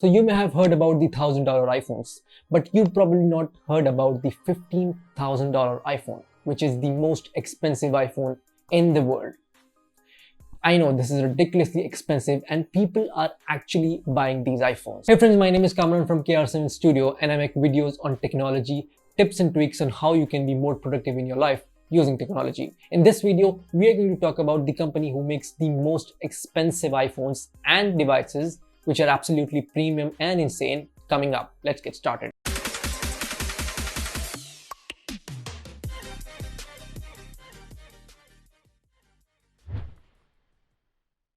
So you may have heard about the $1,000 iPhones, but you've probably not heard about the $15,000 iPhone, which is the most expensive iPhone in the world. I know this is ridiculously expensive and people are actually buying these iPhones. Hey friends, my name is Kamran from KR7 Studio and I make videos on technology, tips and tweaks on how you can be more productive in your life using technology. In this video, we are going to talk about the company who makes the most expensive iPhones and devices, which are absolutely premium and insane, coming up. Let's get started.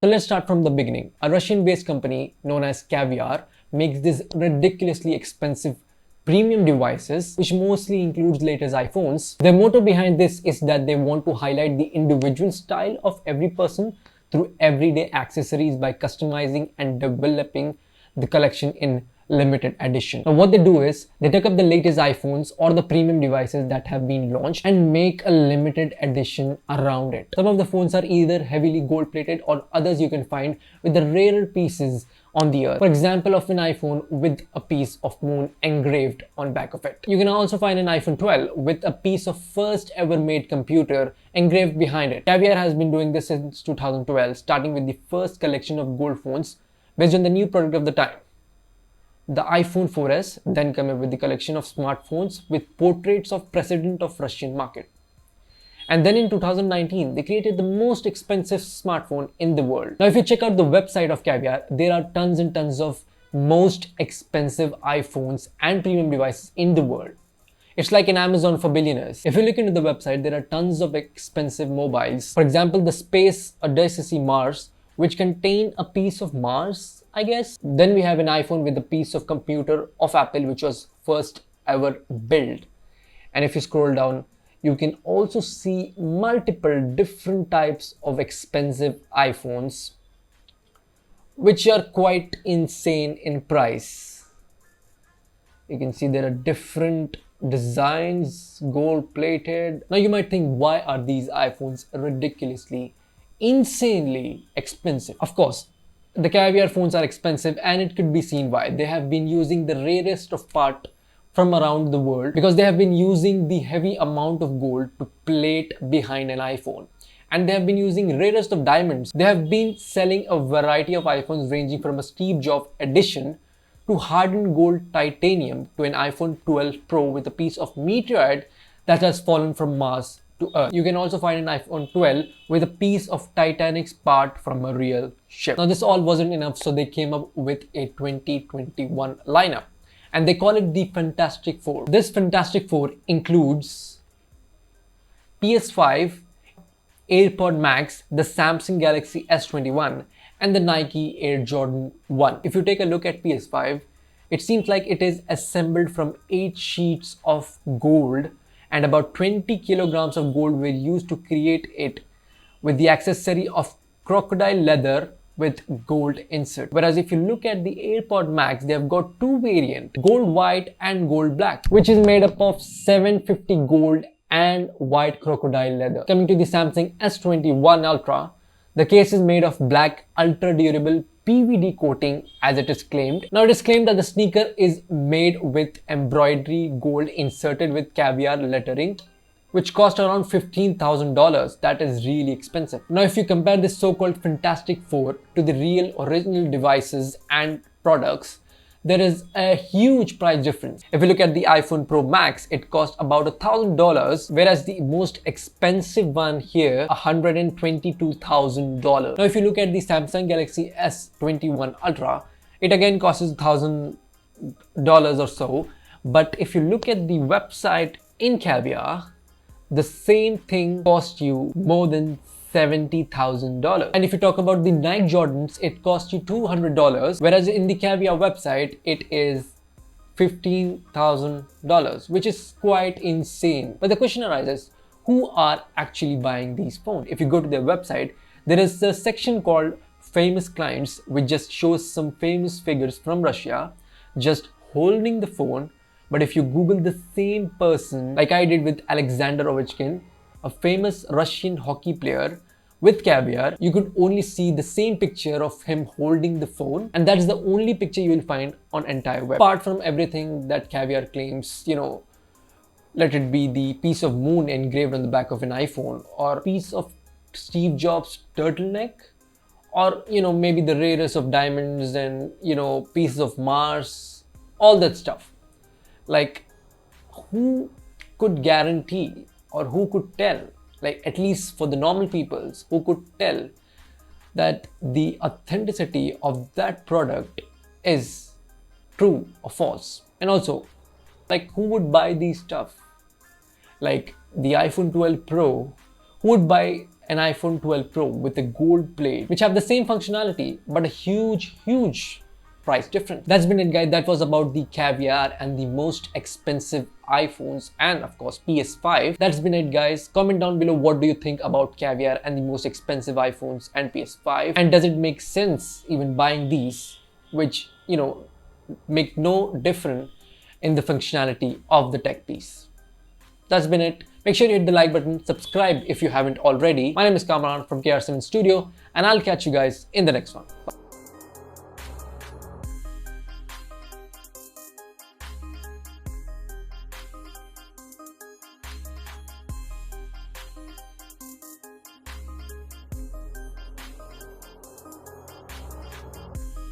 So let's start from the beginning. A Russian-based company known as CAVIAR makes these ridiculously expensive premium devices, which mostly includes latest iPhones. Their motto behind this is that they want to highlight the individual style of every person through everyday accessories by customizing and developing the collection in limited edition. Now what they do is they take up the latest iPhones or the premium devices that have been launched and make a limited edition around it. Some of the phones are either heavily gold plated or others you can find with the rarer pieces on the earth. For example, of an iPhone with a piece of moon engraved on back of it. You can also find an iPhone 12 with a piece of first ever made computer engraved behind it. Caviar has been doing this since 2012, starting with the first collection of gold phones based on the new product of the time, the iPhone 4S, then came up with the collection of smartphones with portraits of president of Russian market. And then in 2019, they created the most expensive smartphone in the world. Now, if you check out the website of Caviar, there are tons and tons of most expensive iPhones and premium devices in the world. It's like an Amazon for billionaires. If you look into the website, there are tons of expensive mobiles. For example, the Space Odyssey Mars, which contain a piece of Mars, I guess. Then we have an iPhone with a piece of computer of Apple, which was first ever built. And if you scroll down, you can also see multiple different types of expensive iPhones, which are quite insane in price. You can see there are different designs, gold plated. Now you might think, why are these iPhones ridiculously, insanely expensive? Of course, the Caviar phones are expensive and it could be seen why. They have been using the rarest of part from around the world because they have been using the heavy amount of gold to plate behind an iPhone. And they have been using rarest of diamonds. They have been selling a variety of iPhones ranging from a Steve Jobs edition to hardened gold titanium to an iPhone 12 Pro with a piece of meteorite that has fallen from Mars to Earth. You can also find an iPhone 12 with a piece of Titanic's part from a real ship. Now this all wasn't enough, so they came up with a 2021 lineup and they call it the Fantastic Four. This Fantastic Four includes PS5, AirPod Max, the Samsung Galaxy S21 and the Nike Air Jordan 1. If you take a look at PS5, it seems like it is assembled from 8 sheets of gold and about 20 kilograms of gold were used to create it, with the accessory of crocodile leather with gold insert. Whereas if you look at the AirPod Max, they have got two variants, gold white and gold black, which is made up of 750 gold and white crocodile leather. Coming to the Samsung S21 Ultra, the case is made of black ultra durable PVD coating as it is claimed. Now it is claimed that the sneaker is made with embroidery gold inserted with Caviar lettering, which cost around $15,000. That is really expensive. Now if you compare this so-called Fantastic Four to the real original devices and products, there is a huge price difference. If you look at the iPhone Pro Max, it cost about $1,000, whereas the most expensive one here, $122,000. Now if you look at the Samsung Galaxy S21 Ultra, it again costs $1,000 or so. But if you look at the website in Caviar, the same thing cost you more than $70,000. And if you talk about the Nike Jordans, it costs you $200, whereas in the Caviar website, it is $15,000, which is quite insane. But the question arises, who are actually buying these phones? If you go to their website, there is a section called Famous Clients, which just shows some famous figures from Russia just holding the phone. But if you Google the same person, like I did with Alexander Ovechkin, a famous Russian hockey player, With CAVIAR, you could only see the same picture of him holding the phone, and that's the only picture you will find on entire web. Apart from everything that CAVIAR claims, let it be the piece of moon engraved on the back of an iPhone, or piece of Steve Jobs' turtleneck, or maybe the rarest of diamonds and pieces of Mars, all that stuff. Like, who could guarantee, or who could tell, like at least for the normal peoples, who could tell that the authenticity of that product is true or false? And also, like, who would buy these stuff? Like the iPhone 12 Pro, who would buy an iPhone 12 Pro with a gold plate, which have the same functionality but a huge price difference? That's been it, guys. That was about the CAVIAR and the most expensive iPhones, and of course PS5. That's been it, guys. Comment down below, what do you think about CAVIAR and the most expensive iPhones and PS5, and does it make sense even buying these, which make no difference in the functionality of the tech piece? That's been it. Make sure you hit the like button, subscribe if you haven't already. My name is Kamran from KR7 Studio, and I'll catch you guys in the next one. Bye.